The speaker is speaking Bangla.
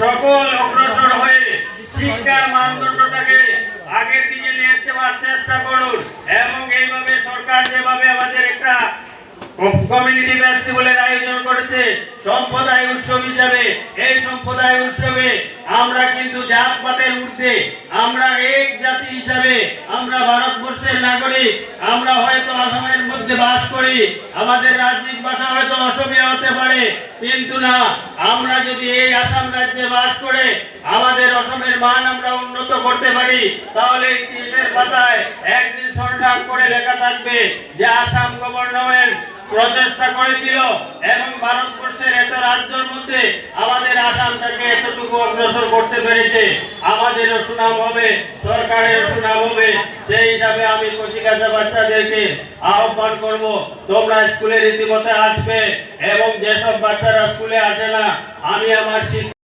সকল অগ্রসর হয়ে শিক্ষার মানদণ্ডটাকে আগের দিকে নিয়ে যাওয়ার চেষ্টা করুন। এবং এইভাবে সরকার যেভাবে আমাদের একটা কমিউনিটি ফেস্টিভ্যালের আয়োজন করেছে সম্প্রদায় উৎসব হিসাবে, এই সম্প্রদায় উৎসবে আমরা কিন্তু জাতপাতের ঊর্ধ্বে, আমরা এক জাতি হিসাবে, আমরা ভারতবর্ষের নাগরিক, আমরা হয়তো আসামের মধ্যে বাস করি, আমাদের রাজ্যিক ভাষা হয়তো অসমীয়া হতে পারে, কিন্তু না, আমরা যদি এই আসাম রাজ্যে বাস করে আমাদের অসমের মান আমরা উন্নত করতে পারি, তাহলে ইতিহাসের পাতায় একদিন স্বর্ণাম করে লেখা থাকবে যে আসাম গভর্নমেন্ট প্রচেষ্টা করেছিল এবং ভারতবর্ষের এত রাজ্যের মধ্যে আমাদের আসামটাকে এতটুকু অগ্রসর করতে পেরেছে। আমাদেরও সুনাম হবে, সরকারের সুনাম হবে। সেই হিসাবে আমি কচিকাঁচা বাচ্চাদেরকে আহ্বান করব, তোমরা স্কুলে রীতিমতো আসবে এবং যেসব বাচ্চারা স্কুলে আসে না, আমি আমার